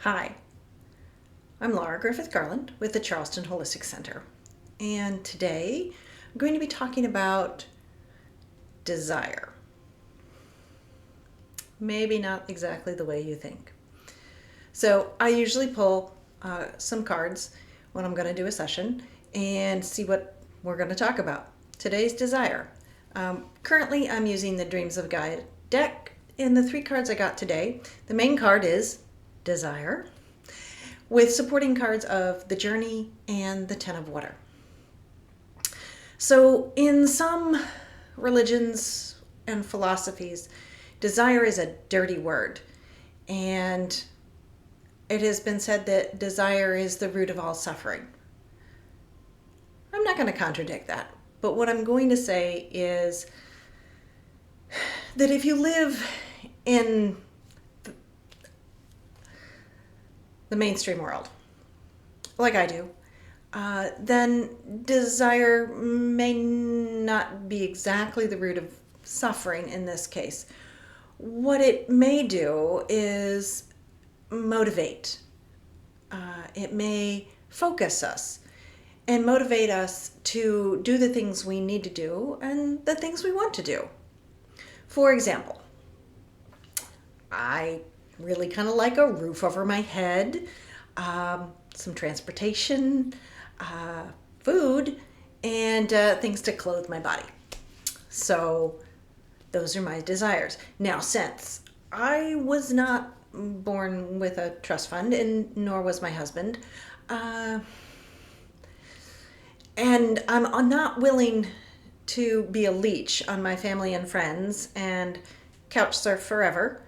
Hi, I'm Laura Griffith Garland with the Charleston Holistic Center, and today I'm going to be talking about desire. Maybe not exactly the way you think. So, I usually pull some cards when I'm going to do a session and see what we're going to talk about. Today's desire. Currently, I'm using the Dreams of Gaia deck, and the three cards I got today, the main card is desire, with supporting cards of the Journey and the Ten of Water. So, in some religions and philosophies, desire is a dirty word, and it has been said that desire is the root of all suffering. I'm not going to contradict that, but what I'm going to say is that if you live in the mainstream world, like I do, then desire may not be exactly the root of suffering in this case. What it may do is motivate. It may focus us and motivate us to do the things we need to do and the things we want to do. For example, I really kind of like a roof over my head, some transportation, food, and things to clothe my body. So those are my desires. Now, since I was not born with a trust fund, and nor was my husband, and I'm not willing to be a leech on my family and friends and couch surf forever,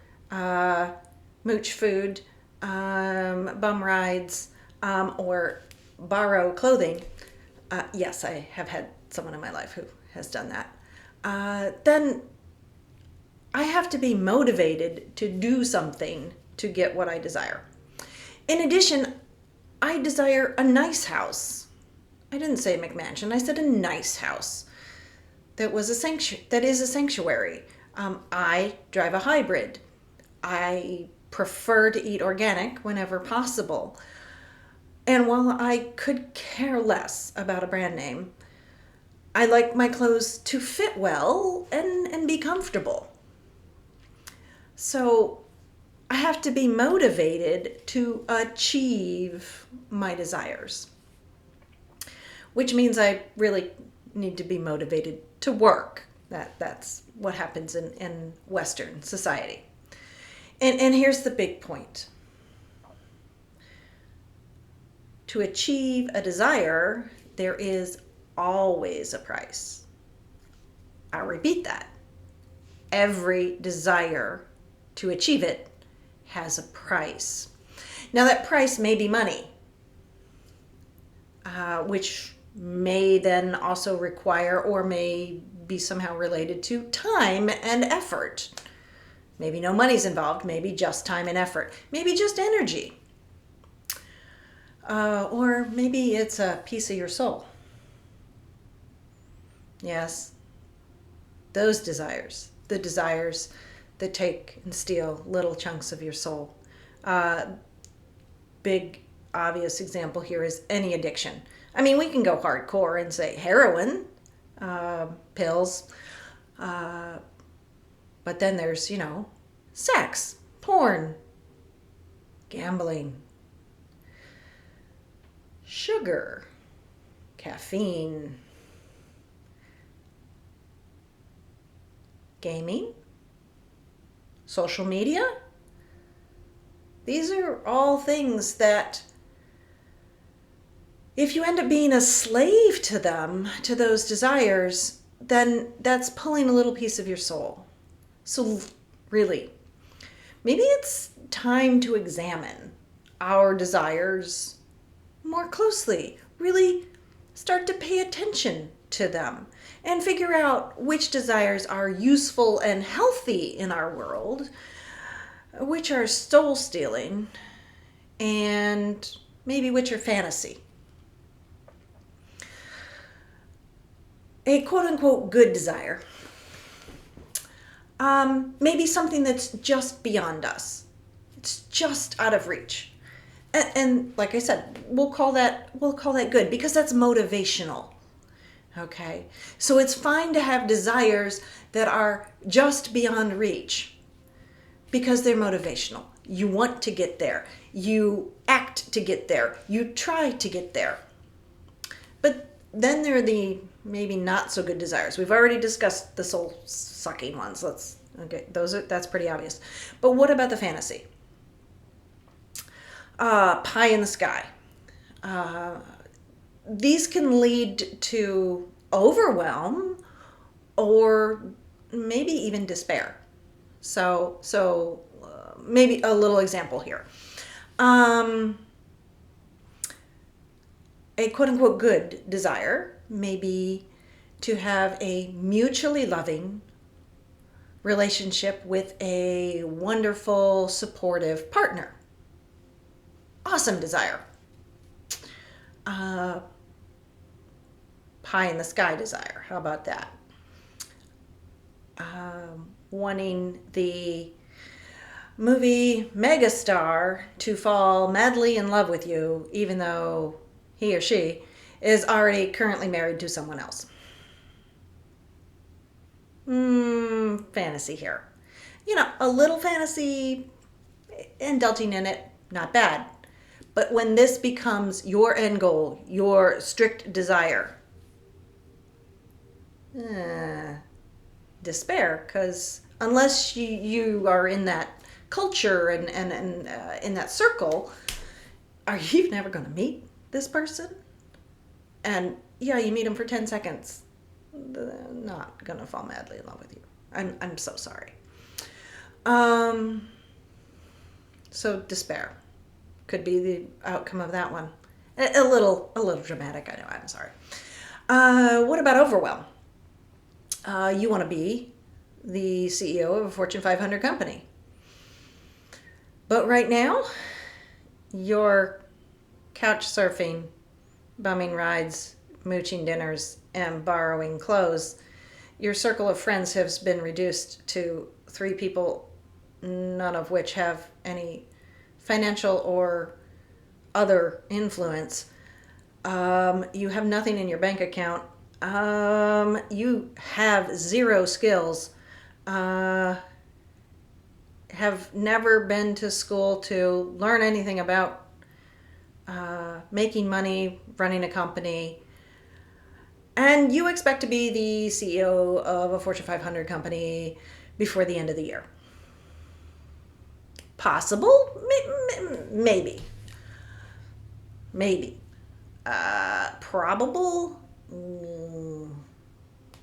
mooch food, bum rides, or borrow clothing. Yes, I have had someone in my life who has done that. Then I have to be motivated to do something to get what I desire. In addition, I desire a nice house. I didn't say a McMansion. I said a nice house that was that is a sanctuary. I drive a hybrid. I prefer to eat organic whenever possible. And while I could care less about a brand name, I like my clothes to fit well and be comfortable. So I have to be motivated to achieve my desires, which means I really need to be motivated to work. That's what happens in Western society. And here's the big point. To achieve a desire, there is always a price. I'll repeat that. Every desire to achieve it has a price. Now, that price may be money, which may then also require or may be somehow related to time and effort. Maybe no money's involved, maybe just time and effort, maybe just energy. Or maybe it's a piece of your soul. Yes, those desires, the desires that take and steal little chunks of your soul. Big obvious example here is any addiction. I mean, we can go hardcore and say heroin, pills, but then there's, sex, porn, gambling, sugar, caffeine, gaming, social media. These are all things that, if you end up being a slave to them, to those desires, then that's pulling a little piece of your soul. So really, maybe it's time to examine our desires more closely. Really start to pay attention to them and figure out which desires are useful and healthy in our world, which are soul stealing, and maybe which are fantasy. A quote unquote good desire maybe something that's just beyond us. It's just out of reach. And like I said, we'll call that good because that's motivational. Okay. So it's fine to have desires that are just beyond reach because they're motivational. You want to get there. You act to get there. You try to get there. But then there are the maybe not so good desires. We've already discussed the soul sucking ones. That's pretty obvious. But what about the fantasy? Pie in the sky. Uh, these can lead to overwhelm or maybe even despair. So maybe a little example here. Um, a quote unquote good desire may be to have a mutually loving relationship with a wonderful, supportive partner. Awesome desire. Uh, Pie in the sky desire. How about that? Wanting the movie megastar to fall madly in love with you, even though he or she is already currently married to someone else. Fantasy here. A little fantasy, indulging in it, not bad. But when this becomes your end goal, your strict desire, uh, despair, because unless you are in that culture and in that circle, are you never going to meet this person? And yeah, you meet them for 10 seconds. They're not going to fall madly in love with you. I'm so sorry. Um, so despair could be the outcome of that one. A little dramatic, I know, I'm sorry. What about overwhelm? You want to be the CEO of a Fortune 500 company. But right now, you're couch surfing, bumming rides, mooching dinners, and borrowing clothes. Your circle of friends has been reduced to 3 people, none of which have any financial or other influence. You have nothing in your bank account. You have 0 skills. Uh, have never been to school to learn anything about making money, running a company, and you expect to be the CEO of a Fortune 500 company before the end of the year. Possible? Maybe. Maybe. Probable?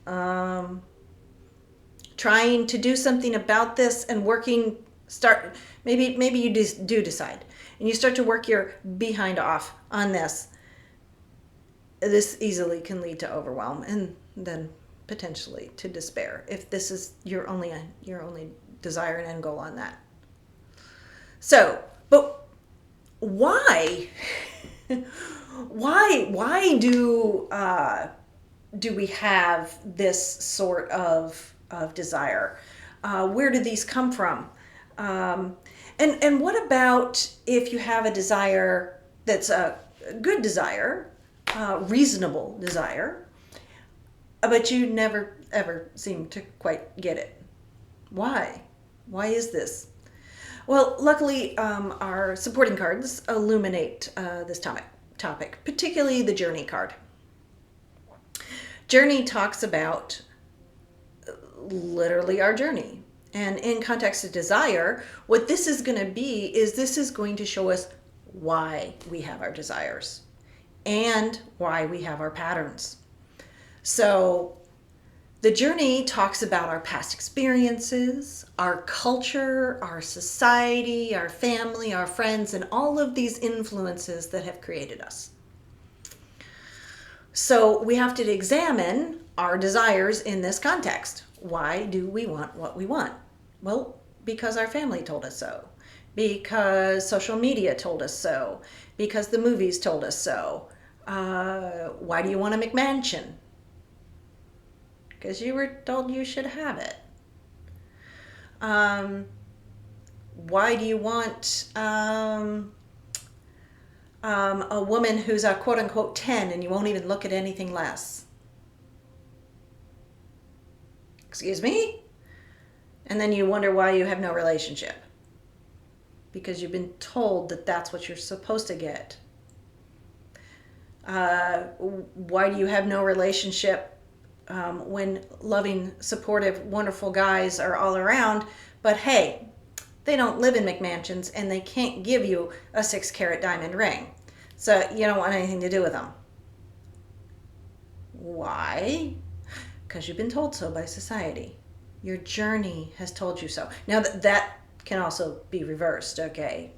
Um, Trying to do something about this and working start maybe you do decide and you start to work your behind off on this easily can lead to overwhelm and then potentially to despair if this is your only desire and end goal on that. So but why why do we have this sort of desire? Where do these come from? Um, and what about if you have a desire that's a good desire, reasonable desire, but you never ever seem to quite get it? Why? Why is this? Well, luckily, our supporting cards illuminate this topic, particularly the Journey card. Journey talks about literally our journey. And in context of desire, what this is going to be is this is going to show us why we have our desires and why we have our patterns. So the journey talks about our past experiences, our culture, our society, our family, our friends, and all of these influences that have created us. So we have to examine our desires in this context. Why do we want what we want? Well, because our family told us so, because social media told us so, because the movies told us so. Why do you want a McMansion? Because you were told you should have it. Why do you want a woman who's a quote unquote 10 and you won't even look at anything less. Excuse me? And then you wonder why you have no relationship. Because you've been told that that's what you're supposed to get. Why do you have no relationship when loving, supportive, wonderful guys are all around? But hey, they don't live in McMansions and they can't give you a 6-carat diamond ring. So you don't want anything to do with them. Why? Because you've been told so by society. Your journey has told you so. Now that can also be reversed, okay?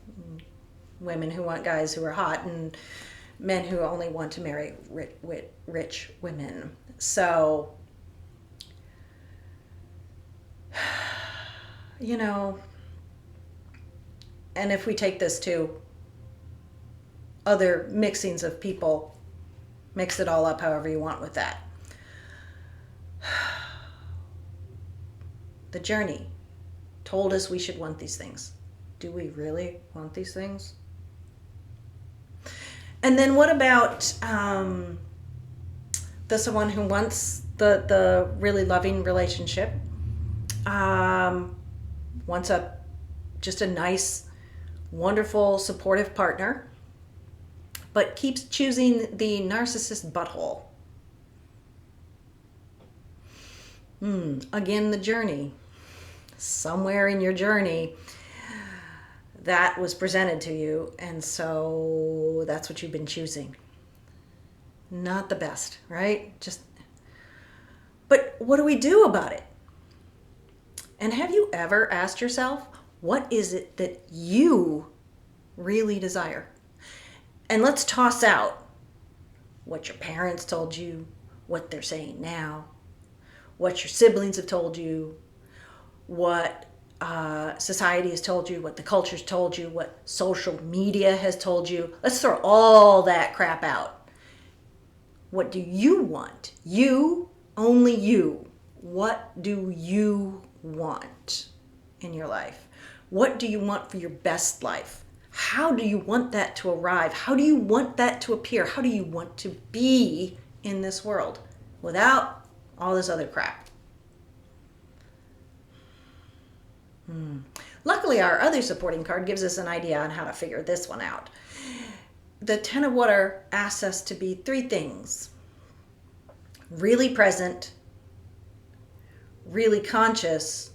Women who want guys who are hot and men who only want to marry rich women. So, you know, and if we take this to other mixings of people, mix it all up however you want with that. The journey told us we should want these things. Do we really want these things? And then what about someone who wants the really loving relationship, wants just a nice, wonderful, supportive partner, but keeps choosing the narcissist butthole? Again, the journey. Somewhere in your journey, that was presented to you, and so that's what you've been choosing. Not the best, right? But what do we do about it? And have you ever asked yourself, what is it that you really desire? And let's toss out what your parents told you, what they're saying now, what your siblings have told you, what society has told you, what the culture's told you, what social media has told you. Let's throw all that crap out. What do you want? You, only you. What do you want in your life? What do you want for your best life? How do you want that to arrive? How do you want that to appear? How do you want to be in this world without all this other crap? Luckily, our other supporting card gives us an idea on how to figure this one out. The Ten of Water asks us to be 3 things: really present, really conscious,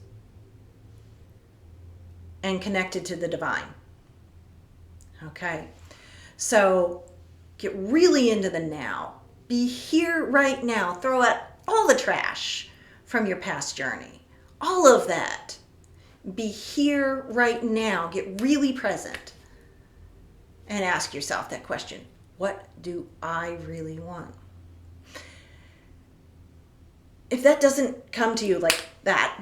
and connected to the divine. Okay, so get really into the now. Be here right now. Throw out all the trash from your past journey. All of that. Be here right now. Get really present. And ask yourself that question. What do I really want? If that doesn't come to you like that,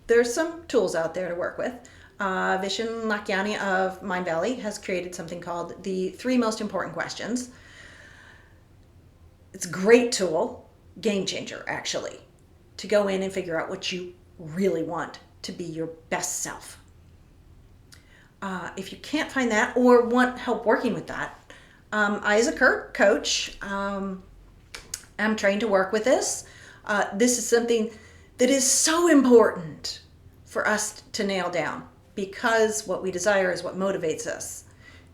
there's some tools out there to work with. Vishen Lakhiani of Mindvalley has created something called the 3 most important questions. It's a great tool, game changer actually, to go in and figure out what you really want to be your best self. If you can't find that or want help working with that, I, as a coach, am trained to work with this. This is something that is so important for us to nail down, because what we desire is what motivates us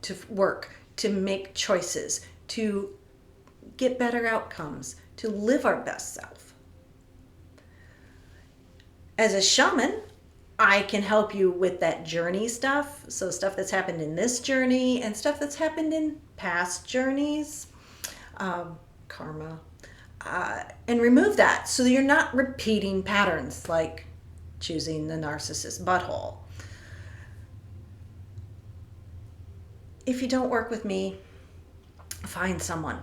to work, to make choices, to get better outcomes, to live our best self. As a shaman, I can help you with that journey stuff. So stuff that's happened in this journey and stuff that's happened in past journeys, karma, and remove that so that you're not repeating patterns like choosing the narcissist butthole. If you don't work with me, find someone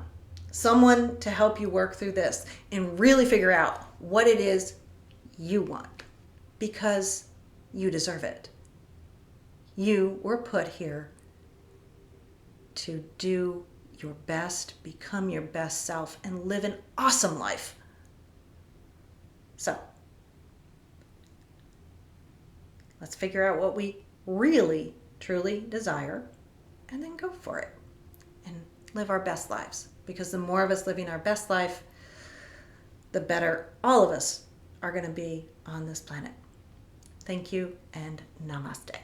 to help you work through this and really figure out what it is you want, because you deserve it. You were put here to do your best, become your best self, and live an awesome life. So, let's figure out what we really, truly desire and then go for it and live our best lives. Because the more of us living our best life, the better all of us are going to be on this planet. Thank you and namaste.